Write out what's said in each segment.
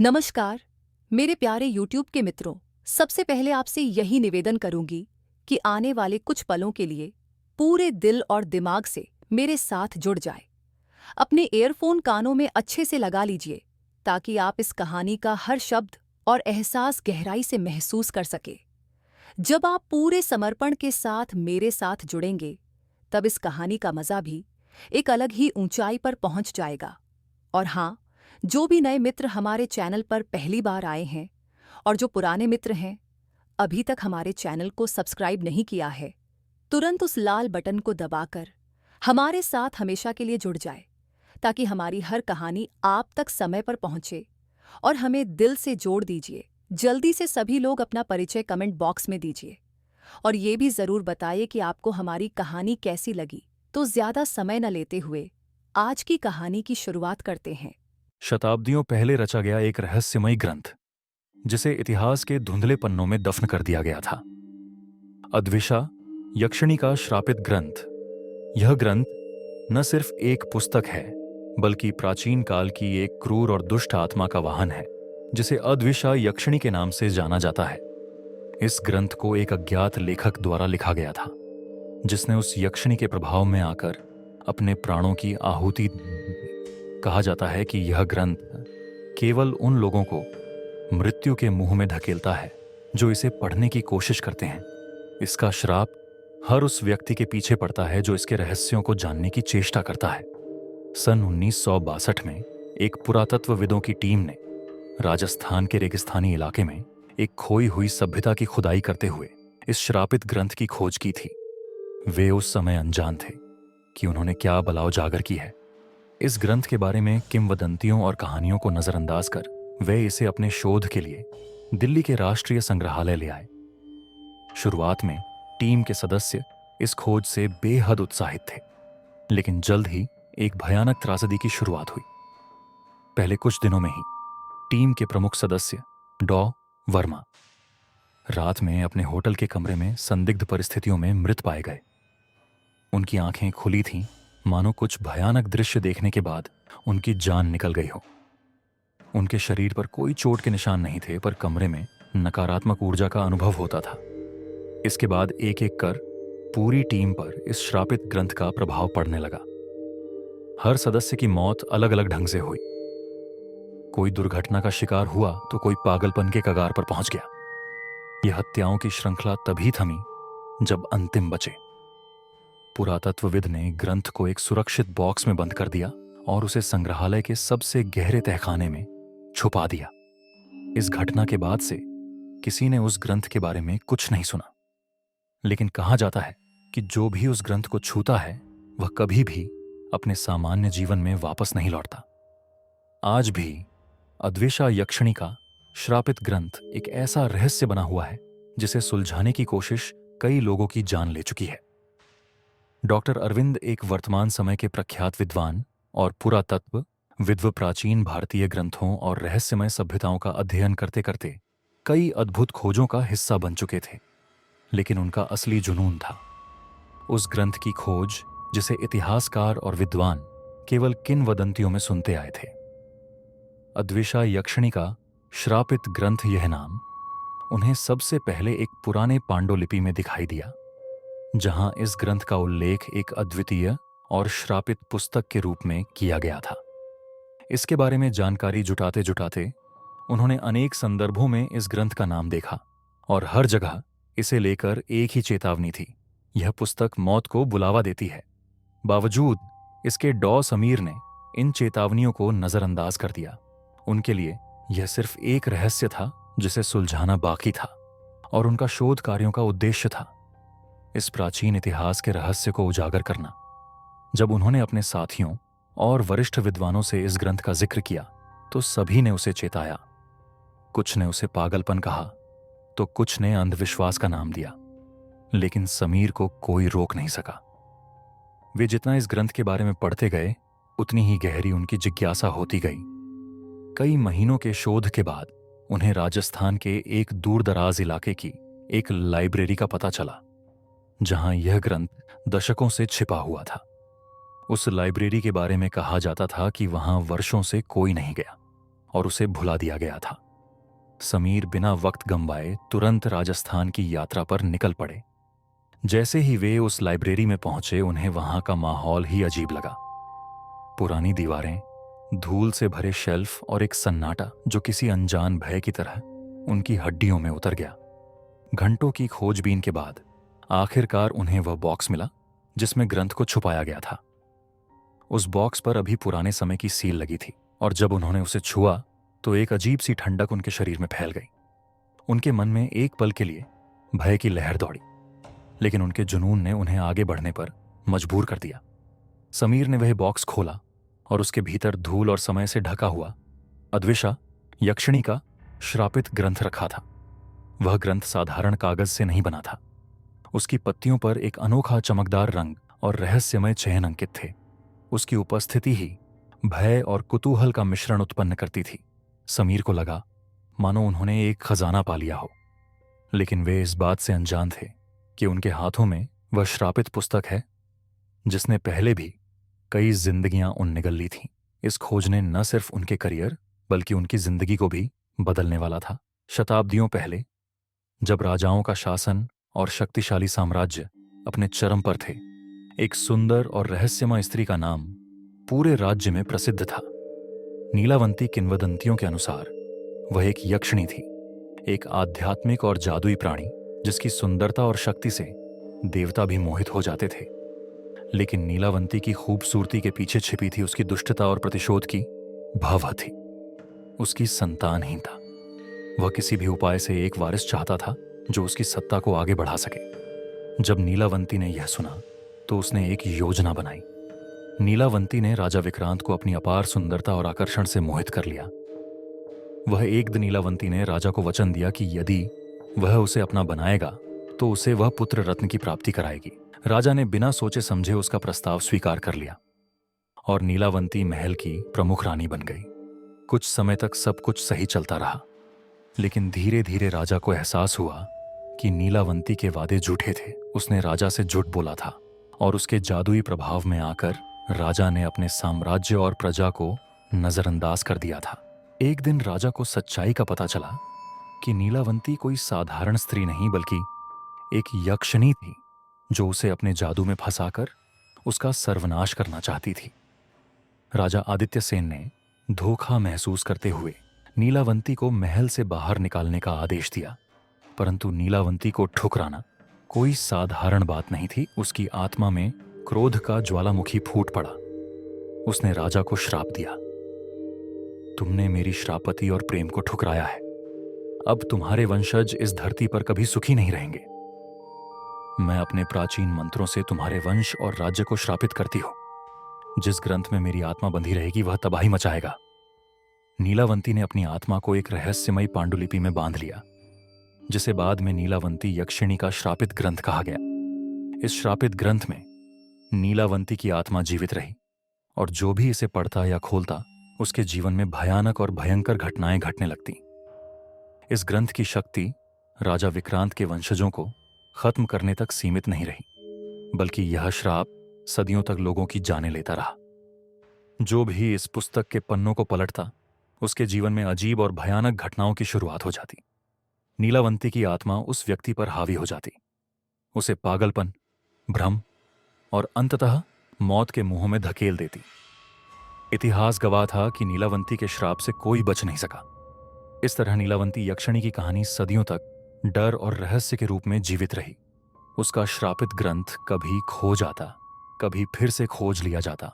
नमस्कार मेरे प्यारे YouTube के मित्रों। सबसे पहले आपसे यही निवेदन करूंगी कि आने वाले कुछ पलों के लिए पूरे दिल और दिमाग से मेरे साथ जुड़ जाए। अपने ईयरफोन कानों में अच्छे से लगा लीजिए ताकि आप इस कहानी का हर शब्द और एहसास गहराई से महसूस कर सके। जब आप पूरे समर्पण के साथ मेरे साथ जुड़ेंगे तब इस कहानी का मज़ा भी एक अलग ही ऊंचाई पर पहुंच जाएगा। और हाँ, जो भी नए मित्र हमारे चैनल पर पहली बार आए हैं और जो पुराने मित्र हैं अभी तक हमारे चैनल को सब्सक्राइब नहीं किया है, तुरंत उस लाल बटन को दबाकर हमारे साथ हमेशा के लिए जुड़ जाए ताकि हमारी हर कहानी आप तक समय पर पहुंचे। और हमें दिल से जोड़ दीजिए। जल्दी से सभी लोग अपना परिचय कमेंट बॉक्स में दीजिए और ये भी ज़रूर बताइए कि आपको हमारी कहानी कैसी लगी। तो ज़्यादा समय न लेते हुए आज की कहानी की शुरुआत करते हैं। शताब्दियों पहले रचा गया एक रहस्यमयी ग्रंथ जिसे इतिहास के धुंधले पन्नों में दफन कर दिया गया था। अद्विशा यक्षिणी का श्रापित ग्रंथ। यह ग्रंथ न सिर्फ एक पुस्तक है बल्कि प्राचीन काल की एक क्रूर और दुष्ट आत्मा का वाहन है जिसे अद्विशा यक्षिणी के नाम से जाना जाता है। इस ग्रंथ को एक अज्ञात लेखक द्वारा लिखा गया था जिसने उस यक्षिणी के प्रभाव में आकर अपने प्राणों की आहुति। कहा जाता है कि यह ग्रंथ केवल उन लोगों को मृत्यु के मुंह में धकेलता है जो इसे पढ़ने की कोशिश करते हैं। इसका श्राप हर उस व्यक्ति के पीछे पड़ता है जो इसके रहस्यों को जानने की चेष्टा करता है। सन 1962 में एक पुरातत्वविदों की टीम ने राजस्थान के रेगिस्तानी इलाके में एक खोई हुई सभ्यता की खुदाई करते हुए इस श्रापित ग्रंथ की खोज की थी। वे उस समय अनजान थे कि उन्होंने क्या बला उजागर की है। इस ग्रंथ के बारे में किंवदंतियों और कहानियों को नजरअंदाज कर वे इसे अपने शोध के लिए दिल्ली के राष्ट्रीय संग्रहालय ले आए। शुरुआत में टीम के सदस्य इस खोज से बेहद उत्साहित थे, लेकिन जल्द ही एक भयानक त्रासदी की शुरुआत हुई। पहले कुछ दिनों में ही टीम के प्रमुख सदस्य डॉ वर्मा रात में अपने होटल के कमरे में संदिग्ध परिस्थितियों में मृत पाए गए। उनकी आंखें खुली थीं, मानो कुछ भयानक दृश्य देखने के बाद उनकी जान निकल गई हो। उनके शरीर पर कोई चोट के निशान नहीं थे, पर कमरे में नकारात्मक ऊर्जा का अनुभव होता था। इसके बाद एक एक कर पूरी टीम पर इस श्रापित ग्रंथ का प्रभाव पड़ने लगा। हर सदस्य की मौत अलग अलग ढंग से हुई। कोई दुर्घटना का शिकार हुआ तो कोई पागलपन के कगार पर पहुंच गया। यह हत्याओं की श्रृंखला तभी थमी जब अंतिम बचे। पुरातत्वविद ने ग्रंथ को एक सुरक्षित बॉक्स में बंद कर दिया और उसे संग्रहालय के सबसे गहरे तहखाने में छुपा दिया। इस घटना के बाद से किसी ने उस ग्रंथ के बारे में कुछ नहीं सुना, लेकिन कहा जाता है कि जो भी उस ग्रंथ को छूता है वह कभी भी अपने सामान्य जीवन में वापस नहीं लौटता। आज भी अद्विशा यक्षिणी का श्रापित ग्रंथ एक ऐसा रहस्य बना हुआ है जिसे सुलझाने की कोशिश कई लोगों की जान ले चुकी है। डॉक्टर अरविंद एक वर्तमान समय के प्रख्यात विद्वान और पुरातत्व विद्व प्राचीन भारतीय ग्रंथों और रहस्यमय सभ्यताओं का अध्ययन करते करते कई अद्भुत खोजों का हिस्सा बन चुके थे, लेकिन उनका असली जुनून था उस ग्रंथ की खोज जिसे इतिहासकार और विद्वान केवल किंवदंतियों में सुनते आए थे। अद्विशा यक्षिणी का श्रापित ग्रंथ, यह नाम उन्हें सबसे पहले एक पुराने पांडुलिपि में दिखाई दिया, जहां इस ग्रंथ का उल्लेख एक अद्वितीय और श्रापित पुस्तक के रूप में किया गया था। इसके बारे में जानकारी जुटाते जुटाते उन्होंने अनेक संदर्भों में इस ग्रंथ का नाम देखा और हर जगह इसे लेकर एक ही चेतावनी थी, यह पुस्तक मौत को बुलावा देती है। बावजूद इसके डॉ समीर ने इन चेतावनियों को नजरअंदाज कर दिया। उनके लिए यह सिर्फ एक रहस्य था जिसे सुलझाना बाकी था और उनका शोध कार्यों का उद्देश्य था इस प्राचीन इतिहास के रहस्य को उजागर करना। जब उन्होंने अपने साथियों और वरिष्ठ विद्वानों से इस ग्रंथ का जिक्र किया तो सभी ने उसे चेताया। कुछ ने उसे पागलपन कहा तो कुछ ने अंधविश्वास का नाम दिया, लेकिन समीर को कोई रोक नहीं सका। वे जितना इस ग्रंथ के बारे में पढ़ते गए उतनी ही गहरी उनकी जिज्ञासा होती गई। कई महीनों के शोध के बाद उन्हें राजस्थान के एक दूरदराज इलाके की एक लाइब्रेरी का पता चला, जहां यह ग्रंथ दशकों से छिपा हुआ था। उस लाइब्रेरी के बारे में कहा जाता था कि वहां वर्षों से कोई नहीं गया और उसे भुला दिया गया था। समीर बिना वक्त गंवाए तुरंत राजस्थान की यात्रा पर निकल पड़े। जैसे ही वे उस लाइब्रेरी में पहुंचे, उन्हें वहां का माहौल ही अजीब लगा। पुरानी दीवारें, धूल से भरे शेल्फ और एक सन्नाटा जो किसी अनजान भय की तरह उनकी हड्डियों में उतर गया। घंटों की खोजबीन के बाद आखिरकार उन्हें वह बॉक्स मिला जिसमें ग्रंथ को छुपाया गया था। उस बॉक्स पर अभी पुराने समय की सील लगी थी और जब उन्होंने उसे छुआ तो एक अजीब सी ठंडक उनके शरीर में फैल गई। उनके मन में एक पल के लिए भय की लहर दौड़ी, लेकिन उनके जुनून ने उन्हें आगे बढ़ने पर मजबूर कर दिया। समीर ने वह बॉक्स खोला और उसके भीतर धूल और समय से ढका हुआ अद्विशा यक्षिणी का श्रापित ग्रंथ रखा था। वह ग्रंथ साधारण कागज से नहीं बना था। उसकी पत्तियों पर एक अनोखा चमकदार रंग और रहस्यमय चयन अंकित थे। उसकी उपस्थिति ही भय और कुतूहल का मिश्रण उत्पन्न करती थी। समीर को लगा मानो उन्होंने एक खजाना पा लिया हो, लेकिन वे इस बात से अनजान थे कि उनके हाथों में वह श्रापित पुस्तक है जिसने पहले भी कई जिंदगियां उन निगल ली थीं। इस खोज ने न सिर्फ उनके करियर बल्कि उनकी जिंदगी को भी बदलने वाला था। शताब्दियों पहले जब राजाओं का शासन और शक्तिशाली साम्राज्य अपने चरम पर थे, एक सुंदर और रहस्यमय स्त्री का नाम पूरे राज्य में प्रसिद्ध था। नीलावंती किंवदंतियों के अनुसार वह एक यक्षिणी थी, एक आध्यात्मिक और जादुई प्राणी जिसकी सुंदरता और शक्ति से देवता भी मोहित हो जाते थे। लेकिन नीलावंती की खूबसूरती के पीछे छिपी थी उसकी दुष्टता और प्रतिशोध की भावना थी। उसकी संतानहीन था। वह किसी भी उपाय से एक वारिस चाहता था जो उसकी सत्ता को आगे बढ़ा सके। जब नीलावंती ने यह सुना तो उसने एक योजना बनाई। नीलावंती ने राजा विक्रांत को अपनी अपार सुंदरता और आकर्षण से मोहित कर लिया। वह एक दिन नीलावंती ने राजा को वचन दिया कि यदि वह उसे अपना बनाएगा तो उसे वह पुत्र रत्न की प्राप्ति कराएगी। राजा ने बिना सोचे समझे उसका प्रस्ताव स्वीकार कर लिया और नीलावंती महल की प्रमुख रानी बन गई। कुछ समय तक सब कुछ सही चलता रहा, लेकिन धीरे धीरे राजा को एहसास हुआ कि नीलावंती के वादे झूठे थे। उसने राजा से झूठ बोला था और उसके जादुई प्रभाव में आकर राजा ने अपने साम्राज्य और प्रजा को नजरअंदाज कर दिया था। एक दिन राजा को सच्चाई का पता चला कि नीलावंती कोई साधारण स्त्री नहीं बल्कि एक यक्षिणी थी जो उसे अपने जादू में फंसाकर उसका सर्वनाश करना चाहती थी। राजा आदित्य सेन ने धोखा महसूस करते हुए नीलावंती को महल से बाहर निकालने का आदेश दिया, परंतु नीलावंती को ठुकराना कोई साधारण बात नहीं थी। उसकी आत्मा में क्रोध का ज्वालामुखी फूट पड़ा। उसने राजा को श्राप दिया, तुमने मेरी श्रापति और प्रेम को ठुकराया है। अब तुम्हारे वंशज इस धरती पर कभी सुखी नहीं रहेंगे। मैं अपने प्राचीन मंत्रों से तुम्हारे वंश और राज्य को श्रापित करती हूं। जिस ग्रंथ में मेरी आत्मा बंधी रहेगी वह तबाही मचाएगा। नीलावंती ने अपनी आत्मा को एक रहस्यमयी पांडुलिपि में बांध लिया, जिसे बाद में नीलावंती यक्षिणी का श्रापित ग्रंथ कहा गया। इस श्रापित ग्रंथ में नीलावंती की आत्मा जीवित रही और जो भी इसे पढ़ता या खोलता उसके जीवन में भयानक और भयंकर घटनाएं घटने लगती। इस ग्रंथ की शक्ति राजा विक्रांत के वंशजों को खत्म करने तक सीमित नहीं रही, बल्कि यह श्राप सदियों तक लोगों की जानें लेता रहा। जो भी इस पुस्तक के पन्नों को पलटता उसके जीवन में अजीब और भयानक घटनाओं की शुरुआत हो जाती। नीलावंती की आत्मा उस व्यक्ति पर हावी हो जाती, उसे पागलपन, भ्रम और अंततः मौत के मुंहों में धकेल देती। इतिहास गवाह था कि नीलावंती के श्राप से कोई बच नहीं सका। इस तरह नीलावंती यक्षिणी की कहानी सदियों तक डर और रहस्य के रूप में जीवित रही। उसका श्रापित ग्रंथ कभी खो जाता, कभी फिर से खोज लिया जाता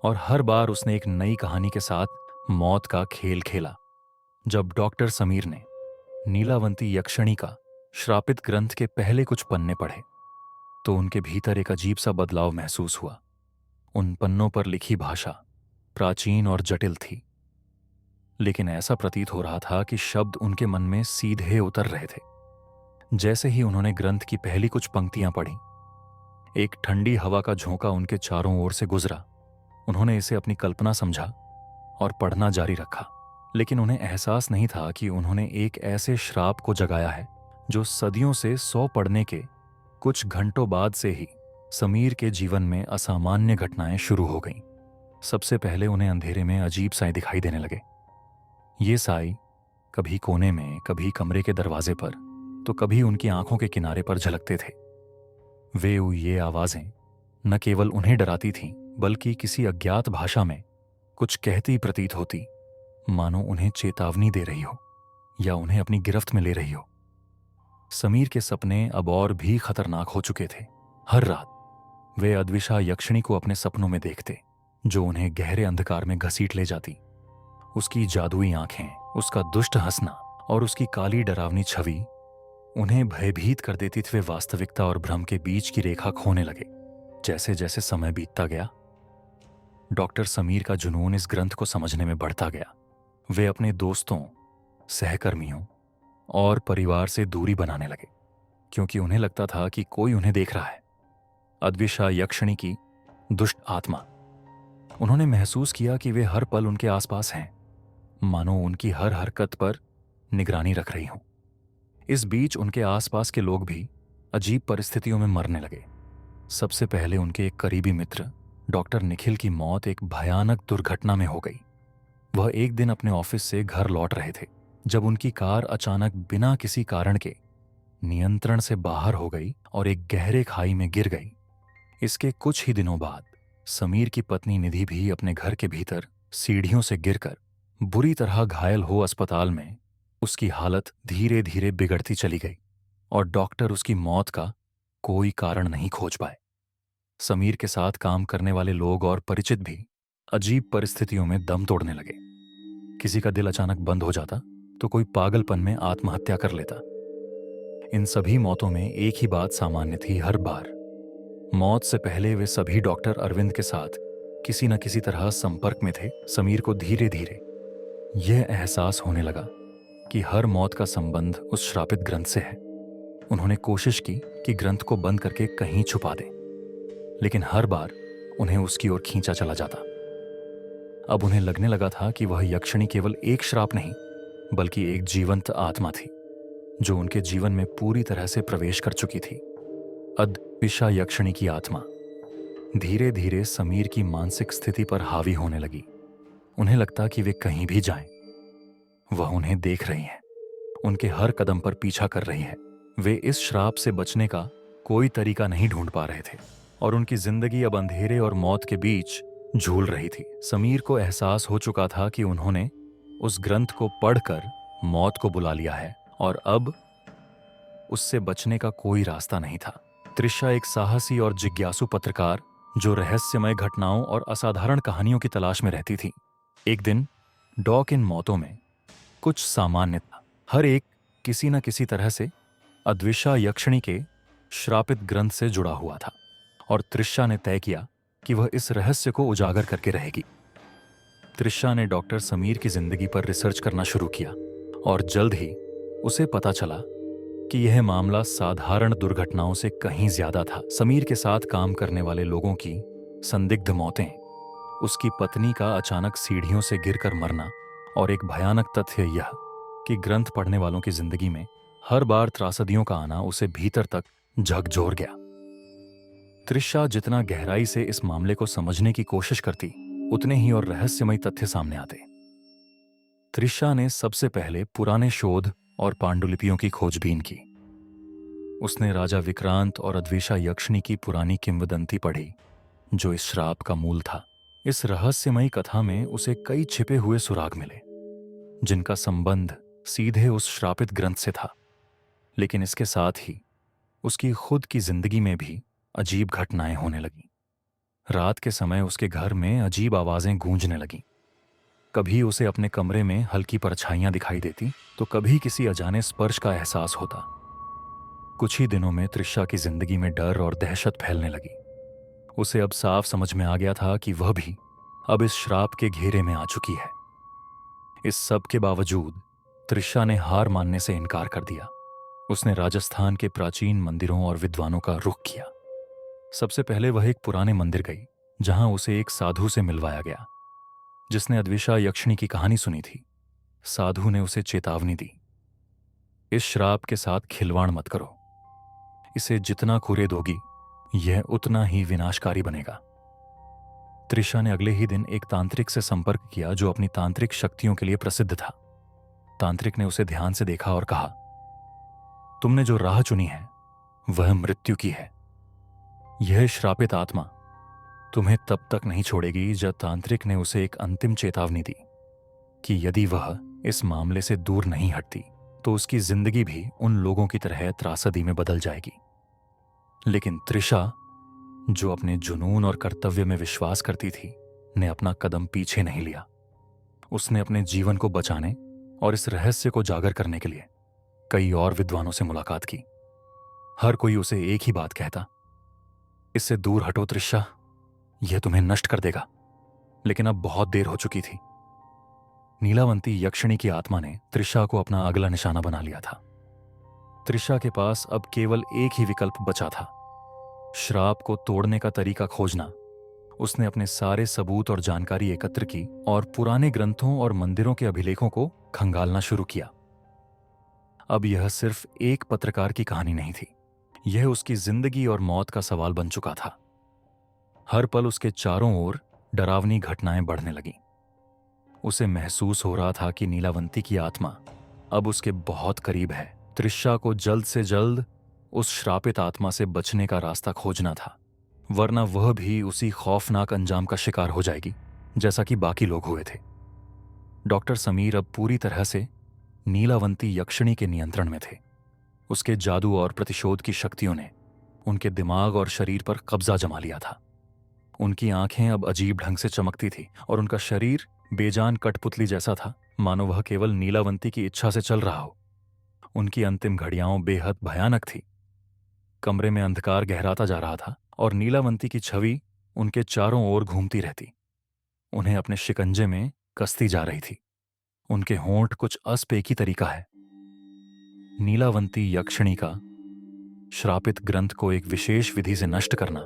और हर बार उसने एक नई कहानी के साथ मौत का खेल खेला। जब डॉक्टर समीर ने नीलावंती यक्षिणी का श्रापित ग्रंथ के पहले कुछ पन्ने पढ़े तो उनके भीतर एक अजीब सा बदलाव महसूस हुआ। उन पन्नों पर लिखी भाषा प्राचीन और जटिल थी, लेकिन ऐसा प्रतीत हो रहा था कि शब्द उनके मन में सीधे उतर रहे थे। जैसे ही उन्होंने ग्रंथ की पहली कुछ पंक्तियां पढ़ी, एक ठंडी हवा का झोंका उनके चारों ओर से गुजरा। उन्होंने इसे अपनी कल्पना समझा और पढ़ना जारी रखा, लेकिन उन्हें एहसास नहीं था कि उन्होंने एक ऐसे श्राप को जगाया है जो सदियों से 100 पढ़ने के कुछ घंटों बाद से ही समीर के जीवन में असामान्य घटनाएं शुरू हो गईं। सबसे पहले उन्हें अंधेरे में अजीब साए दिखाई देने लगे। ये साई कभी कोने में, कभी कमरे के दरवाजे पर, तो कभी उनकी आंखों के किनारे पर झलकते थे। ये आवाजें न केवल उन्हें डराती थीं, बल्कि किसी अज्ञात भाषा में कुछ कहती प्रतीत होती, मानो उन्हें चेतावनी दे रही हो या उन्हें अपनी गिरफ्त में ले रही हो। समीर के सपने अब और भी खतरनाक हो चुके थे। हर रात वे अद्विशा यक्षिणी को अपने सपनों में देखते, जो उन्हें गहरे अंधकार में घसीट ले जाती। उसकी जादुई आंखें, उसका दुष्ट हंसना और उसकी काली डरावनी छवि उन्हें भयभीत कर देती थी। वे वास्तविकता और भ्रम के बीच की रेखा खोने लगे। जैसे जैसे समय बीतता गया, डॉक्टर समीर का जुनून इस ग्रंथ को समझने में बढ़ता गया। वे अपने दोस्तों, सहकर्मियों और परिवार से दूरी बनाने लगे, क्योंकि उन्हें लगता था कि कोई उन्हें देख रहा है। अद्विशा यक्षिणी की दुष्ट आत्मा। उन्होंने महसूस किया कि वे हर पल उनके आसपास हैं, मानो उनकी हर हरकत पर निगरानी रख रही हों। इस बीच उनके आसपास के लोग भी अजीब परिस्थितियों में मरने लगे। सबसे पहले उनके एक करीबी मित्र डॉक्टर निखिल की मौत एक भयानक दुर्घटना में हो गई। वह एक दिन अपने ऑफिस से घर लौट रहे थे, जब उनकी कार अचानक बिना किसी कारण के नियंत्रण से बाहर हो गई और एक गहरे खाई में गिर गई। इसके कुछ ही दिनों बाद समीर की पत्नी निधि भी अपने घर के भीतर सीढ़ियों से गिरकर बुरी तरह घायल हो अस्पताल में उसकी हालत धीरे धीरे बिगड़ती चली गई और डॉक्टर उसकी मौत का कोई कारण नहीं खोज पाए। समीर के साथ काम करने वाले लोग और परिचित भी अजीब परिस्थितियों में दम तोड़ने लगे। किसी का दिल अचानक बंद हो जाता, तो कोई पागलपन में आत्महत्या कर लेता। इन सभी मौतों में एक ही बात सामान्य थी। हर बार मौत से पहले वे सभी डॉक्टर अरविंद के साथ किसी न किसी तरह संपर्क में थे। समीर को धीरे धीरे यह एहसास होने लगा कि हर मौत का संबंध उस श्रापित ग्रंथ से है। उन्होंने कोशिश की कि ग्रंथ को बंद करके कहीं छुपा दें, लेकिन हर बार उन्हें उसकी ओर खींचा चला जाता। अब उन्हें लगने लगा था कि वह यक्षिणी केवल एक श्राप नहीं, बल्कि एक जीवंत आत्मा थी, जो उनके जीवन में पूरी तरह से प्रवेश कर चुकी थी। अद्विशा यक्षिणी की आत्मा धीरे धीरे समीर की मानसिक स्थिति पर हावी होने लगी। उन्हें लगता कि वे कहीं भी जाएं, वह उन्हें देख रही है, उनके हर कदम पर पीछा कर रही है। वे इस श्राप से बचने का कोई तरीका नहीं ढूंढ पा रहे थे और उनकी जिंदगी अब अंधेरे और मौत के बीच झूल रही थी। समीर को एहसास हो चुका था कि उन्होंने उस ग्रंथ को पढ़कर मौत को बुला लिया है और अब उससे बचने का कोई रास्ता नहीं था। त्रिशा एक साहसी और जिज्ञासु पत्रकार, जो रहस्यमय घटनाओं और असाधारण कहानियों की तलाश में रहती थी। एक दिन डॉक इन मौतों में कुछ सामान्य था। हर एक किसी न किसी तरह से अद्विशा यक्षिणी के श्रापित ग्रंथ से जुड़ा हुआ था और त्रिशा ने तय किया कि वह इस रहस्य को उजागर करके रहेगी। त्रिशा ने डॉक्टर समीर की जिंदगी पर रिसर्च करना शुरू किया और जल्द ही उसे पता चला कि यह मामला साधारण दुर्घटनाओं से कहीं ज्यादा था। समीर के साथ काम करने वाले लोगों की संदिग्ध मौतें, उसकी पत्नी का अचानक सीढ़ियों से गिरकर मरना और एक भयानक तथ्य यह कि ग्रंथ पढ़ने वालों की जिंदगी में हर बार त्रासदियों का आना उसे भीतर तक झकझोर गया। त्रिशा जितना गहराई से इस मामले को समझने की कोशिश करती, उतने ही और रहस्यमय तथ्य सामने आते। त्रिशा ने सबसे पहले पुराने शोध और पांडुलिपियों की खोजबीन की। उसने राजा विक्रांत और अद्विशा यक्षिणी की पुरानी किंवदंती पढ़ी, जो इस श्राप का मूल था। इस रहस्यमयी कथा में उसे कई छिपे हुए सुराग मिले, जिनका संबंध सीधे उस श्रापित ग्रंथ से था। लेकिन इसके साथ ही उसकी खुद की जिंदगी में भी अजीब घटनाएं होने लगीं। रात के समय उसके घर में अजीब आवाजें गूंजने लगीं। कभी उसे अपने कमरे में हल्की परछाइयां दिखाई देती, तो कभी किसी अजाने स्पर्श का एहसास होता। कुछ ही दिनों में त्रिशा की जिंदगी में डर और दहशत फैलने लगी। उसे अब साफ समझ में आ गया था कि वह भी अब इस श्राप के घेरे में आ चुकी है। इस सब के बावजूद त्रिशा ने हार मानने से इनकार कर दिया। उसने राजस्थान के प्राचीन मंदिरों और विद्वानों का रुख किया। सबसे पहले वह एक पुराने मंदिर गई, जहां उसे एक साधु से मिलवाया गया, जिसने अद्विशा यक्षिणी की कहानी सुनी थी। साधु ने उसे चेतावनी दी, इस श्राप के साथ खिलवाड़ मत करो। इसे जितना कुरेदोगी, यह उतना ही विनाशकारी बनेगा। त्रिशा ने अगले ही दिन एक तांत्रिक से संपर्क किया, जो अपनी तांत्रिक शक्तियों के लिए प्रसिद्ध था। तांत्रिक ने उसे ध्यान से देखा और कहा, तुमने जो राह चुनी है वह मृत्यु की है। यह श्रापित आत्मा तुम्हें तब तक नहीं छोड़ेगी जब तांत्रिक ने उसे एक अंतिम चेतावनी दी कि यदि वह इस मामले से दूर नहीं हटती तो उसकी जिंदगी भी उन लोगों की तरह त्रासदी में बदल जाएगी। लेकिन त्रिशा, जो अपने जुनून और कर्तव्य में विश्वास करती थी, ने अपना कदम पीछे नहीं लिया। उसने अपने जीवन को बचाने और इस रहस्य को जागर करने के लिए कई और विद्वानों से मुलाकात की। हर कोई उसे एक ही बात कहता, इससे दूर हटो त्रिशा, यह तुम्हें नष्ट कर देगा। लेकिन अब बहुत देर हो चुकी थी। नीलावंती यक्षिणी की आत्मा ने त्रिशा को अपना अगला निशाना बना लिया था। त्रिशा के पास अब केवल एक ही विकल्प बचा था, श्राप को तोड़ने का तरीका खोजना। उसने अपने सारे सबूत और जानकारी एकत्र की और पुराने ग्रंथों और मंदिरों के अभिलेखों को खंगालना शुरू किया। अब यह सिर्फ एक पत्रकार की कहानी नहीं थी, यह उसकी जिंदगी और मौत का सवाल बन चुका था। हर पल उसके चारों ओर डरावनी घटनाएं बढ़ने लगीं। उसे महसूस हो रहा था कि नीलावंती की आत्मा अब उसके बहुत करीब है। त्रिशा को जल्द से जल्द उस श्रापित आत्मा से बचने का रास्ता खोजना था, वरना वह भी उसी खौफनाक अंजाम का शिकार हो जाएगी जैसा कि बाकी लोग हुए थे। डॉक्टर समीर अब पूरी तरह से नीलावंती यक्षिणी के नियंत्रण में थे। उसके जादू और प्रतिशोध की शक्तियों ने उनके दिमाग और शरीर पर कब्जा जमा लिया था। उनकी आंखें अब अजीब ढंग से चमकती थी और उनका शरीर बेजान कठपुतली जैसा था, मानो वह केवल नीलावंती की इच्छा से चल रहा हो। उनकी अंतिम घड़ियां बेहद भयानक थी। कमरे में अंधकार गहराता जा रहा था और नीलावंती की छवि उनके चारों ओर घूमती रहती, उन्हें अपने शिकंजे में कसती जा रही थी। उनके होंठ कुछ अस्पेकी तरीका है। नीलावंती यक्षिणी का श्रापित ग्रंथ को एक विशेष विधि से नष्ट करना।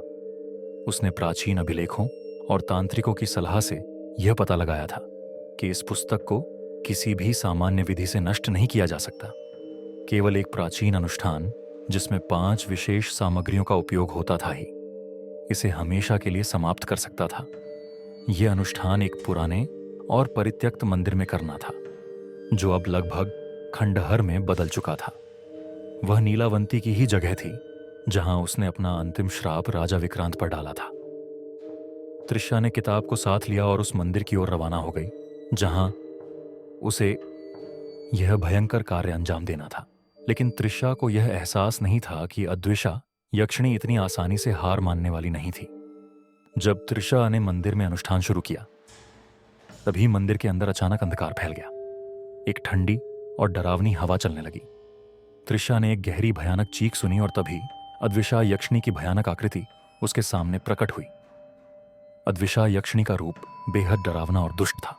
उसने प्राचीन अभिलेखों और तांत्रिकों की सलाह से यह पता लगाया था कि इस पुस्तक को किसी भी सामान्य विधि से नष्ट नहीं किया जा सकता। केवल एक प्राचीन अनुष्ठान जिसमें 5 विशेष सामग्रियों का उपयोग होता था ही इसे हमेशा के लिए समाप्त कर सकता था। यह अनुष्ठान एक पुराने और परित्यक्त मंदिर में करना था, जो अब लगभग खंडहर में बदल चुका था। वह नीलावंती की ही जगह थी जहां उसने अपना अंतिम श्राप राजा विक्रांत पर डाला था। त्रिशा ने किताब को साथ लिया और उस मंदिर की ओर रवाना हो गई जहां उसे यह भयंकर कार्य अंजाम देना था। लेकिन त्रिशा को यह एहसास नहीं था कि अद्विषा यक्षिणी इतनी आसानी से हार मानने वाली नहीं थी। जब त्रिशा ने मंदिर में अनुष्ठान शुरू किया, तभी मंदिर के अंदर अचानक अंधकार फैल गया। एक ठंडी और डरावनी हवा चलने लगी। त्रिशा ने एक गहरी भयानक चीख सुनी और तभी अद्विषा यक्षिणी की भयानक आकृति उसके सामने प्रकट हुई। अद्विषा यक्षिणी का रूप बेहद डरावना और दुष्ट था।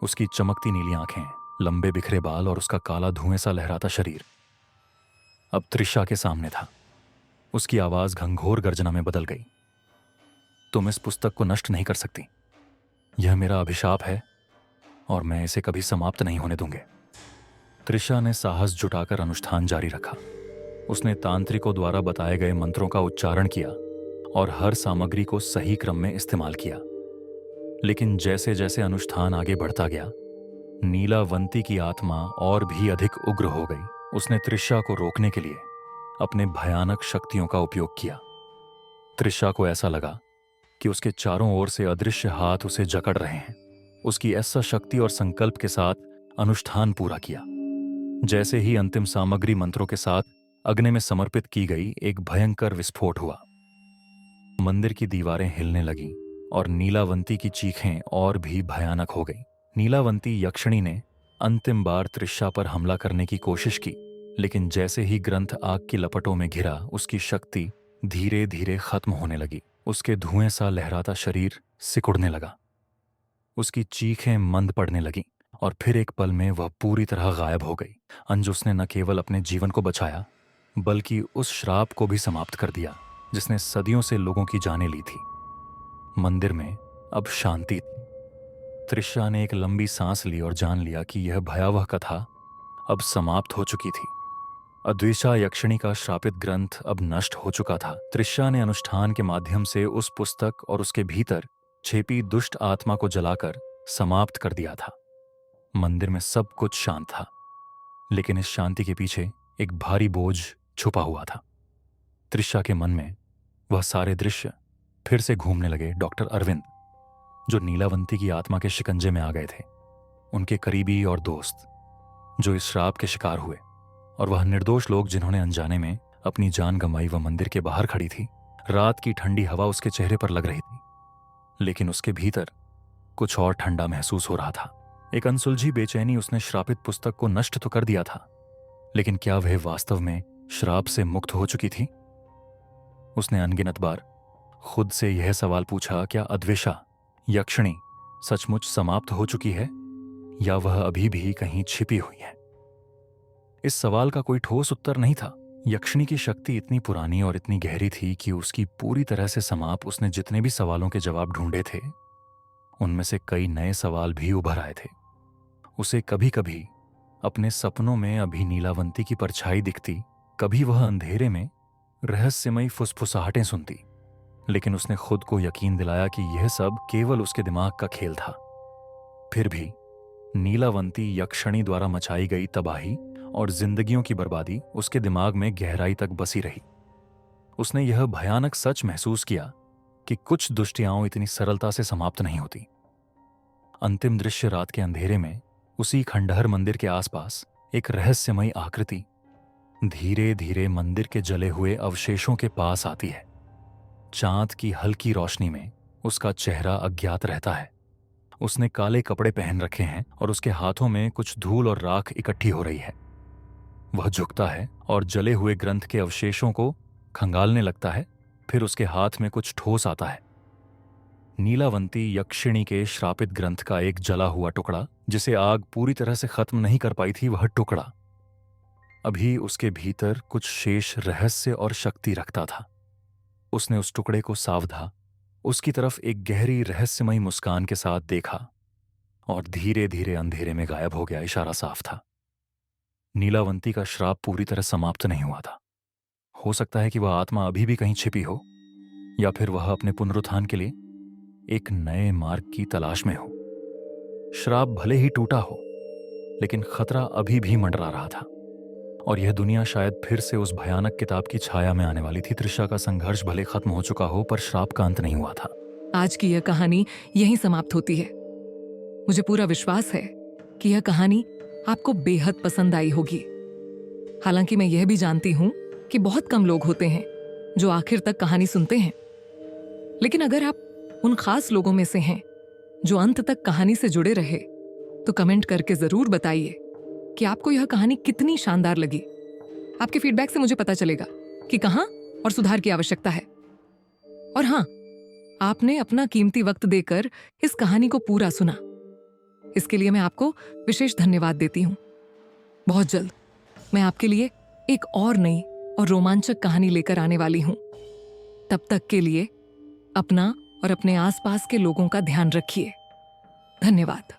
उसकी चमकती नीली आंखें, लंबे बिखरे बाल और उसका काला धुएं सा लहराता शरीर अब त्रिशा के सामने था। उसकी आवाज घंघोर गर्जना में बदल गई। तुम इस पुस्तक को नष्ट नहीं कर सकती। यह मेरा अभिशाप है और मैं इसे कभी समाप्त नहीं होने दूंगे। त्रिशा ने साहस जुटाकर अनुष्ठान जारी रखा। उसने तांत्रिकों द्वारा बताए गए मंत्रों का उच्चारण किया और हर सामग्री को सही क्रम में इस्तेमाल किया। लेकिन जैसे जैसे अनुष्ठान आगे बढ़ता गया, नीलावंती की आत्मा और भी अधिक उग्र हो गई। उसने त्रिशा को रोकने के लिए अपने भयानक शक्तियों का उपयोग किया। त्रिशा को ऐसा लगा कि उसके चारों ओर से अदृश्य हाथ उसे जकड़ रहे हैं। उसकी ऐसा शक्ति और संकल्प के साथ अनुष्ठान पूरा किया। जैसे ही अंतिम सामग्री मंत्रों के साथ अग्नि में समर्पित की गई, एक भयंकर विस्फोट हुआ। मंदिर की दीवारें हिलने लगीं और नीलावंती की चीखें और भी भयानक हो गईं। नीलावंती यक्षिणी ने अंतिम बार त्रिशा पर हमला करने की कोशिश की, लेकिन जैसे ही ग्रंथ आग की लपटों में घिरा, उसकी शक्ति धीरे धीरे खत्म होने लगी। उसके धुएं सा लहराता शरीर सिकुड़ने लगा। उसकी चीखें मंद पड़ने लगीं और फिर एक पल में वह पूरी तरह गायब हो गई। अंजुस ने न केवल अपने जीवन को बचाया, बल्कि उस श्राप को भी समाप्त कर दिया जिसने सदियों से लोगों की जानें ली थी। मंदिर में अब शांति थी। त्रिशा ने एक लंबी सांस ली और जान लिया कि यह भयावह कथा अब समाप्त हो चुकी थी। अद्विषा यक्षिणी का श्रापित ग्रंथ अब नष्ट हो चुका था। त्रिशा ने अनुष्ठान के माध्यम से उस पुस्तक और उसके भीतर छिपी दुष्ट आत्मा को जलाकर समाप्त कर दिया था। मंदिर में सब कुछ शांत था, लेकिन इस शांति के पीछे एक भारी बोझ छुपा हुआ था। त्रिशा के मन में वह सारे दृश्य फिर से घूमने लगे। डॉक्टर अरविंद, जो नीलावंती की आत्मा के शिकंजे में आ गए थे, उनके करीबी और दोस्त जो इस श्राप के शिकार हुए, और वह निर्दोष लोग जिन्होंने अनजाने में अपनी जान गंवाई। वह मंदिर के बाहर खड़ी थी। रात की ठंडी हवा उसके चेहरे पर लग रही थी, लेकिन उसके भीतर कुछ और ठंडा महसूस हो रहा था। एक अनसुलझी बेचैनी। उसने श्रापित पुस्तक को नष्ट तो कर दिया था, लेकिन क्या वह वास्तव में श्राप से मुक्त हो चुकी थी? उसने अनगिनत बार खुद से यह सवाल पूछा, क्या अद्वेषा यक्षिणी सचमुच समाप्त हो चुकी है, या वह अभी भी कहीं छिपी हुई है? इस सवाल का कोई ठोस उत्तर नहीं था। यक्षिणी की शक्ति इतनी पुरानी और इतनी गहरी थी कि उसकी पूरी तरह से समाप्त। उसने जितने भी सवालों के जवाब ढूंढे थे, उनमें से कई नए सवाल भी उभर आए थे। उसे कभी कभी अपने सपनों में अभी नीलावंती की परछाई दिखती, कभी वह अंधेरे में रहस्यमयी फुसफुसाहटें सुनती, लेकिन उसने खुद को यकीन दिलाया कि यह सब केवल उसके दिमाग का खेल था। फिर भी नीलावंती यक्षिणी द्वारा मचाई गई तबाही और जिंदगियों की बर्बादी उसके दिमाग में गहराई तक बसी रही। उसने यह भयानक सच महसूस किया कि कुछ दुष्टियाओं इतनी सरलता से समाप्त नहीं होती। अंतिम दृश्य रात के अंधेरे में उसी खंडहर मंदिर के आसपास एक रहस्यमयी आकृति धीरे धीरे मंदिर के जले हुए अवशेषों के पास आती है। चांद की हल्की रोशनी में उसका चेहरा अज्ञात रहता है। उसने काले कपड़े पहन रखे हैं और उसके हाथों में कुछ धूल और राख इकट्ठी हो रही है। वह झुकता है और जले हुए ग्रंथ के अवशेषों को खंगालने लगता है। फिर उसके हाथ में कुछ ठोस आता है। नीलावंती यक्षिणी के श्रापित ग्रंथ का एक जला हुआ टुकड़ा, जिसे आग पूरी तरह से खत्म नहीं कर पाई थी, वह टुकड़ा अभी उसके भीतर कुछ शेष रहस्य और शक्ति रखता था। उसने उस टुकड़े को सावधा उसकी तरफ एक गहरी रहस्यमयी मुस्कान के साथ देखा और धीरे धीरे अंधेरे में गायब हो गया। इशारा साफ था, नीलावंती का श्राप पूरी तरह समाप्त नहीं हुआ था। हो सकता है कि वह आत्मा अभी भी कहीं छिपी हो, या फिर वह अपने पुनरुत्थान के लिए एक नए मार्ग की तलाश में हो। श्राप भले ही टूटा हो, लेकिन खतरा अभी भी मंडरा रहा था, और यह दुनिया शायद फिर से उस भयानक किताब की छाया में आने वाली थी। त्रिशा का संघर्ष भले खत्म हो चुका हो, पर श्राप का अंत नहीं हुआ था। आज की यह कहानी यहीं समाप्त होती है। मुझे पूरा विश्वास है कि यह कहानी आपको बेहद पसंद आई होगी। हालांकि मैं यह भी जानती हूं कि बहुत कम लोग होते हैं जो आखिर तक कहानी सुनते हैं, लेकिन अगर आप उन खास लोगों में से हैं जो अंत तक कहानी से जुड़े रहे, तो कमेंट करके जरूर बताइए कि आपको यह कहानी कितनी शानदार लगी। आपके फीडबैक से मुझे पता चलेगा कि कहां और सुधार की आवश्यकता है। और हां, आपने अपना कीमती वक्त देकर इस कहानी को पूरा सुना, इसके लिए मैं आपको विशेष धन्यवाद देती हूं। बहुत जल्द मैं आपके लिए एक और नई और रोमांचक कहानी लेकर आने वाली हूं। तब तक के लिए अपना और अपने आसपास के लोगों का ध्यान रखिए। धन्यवाद।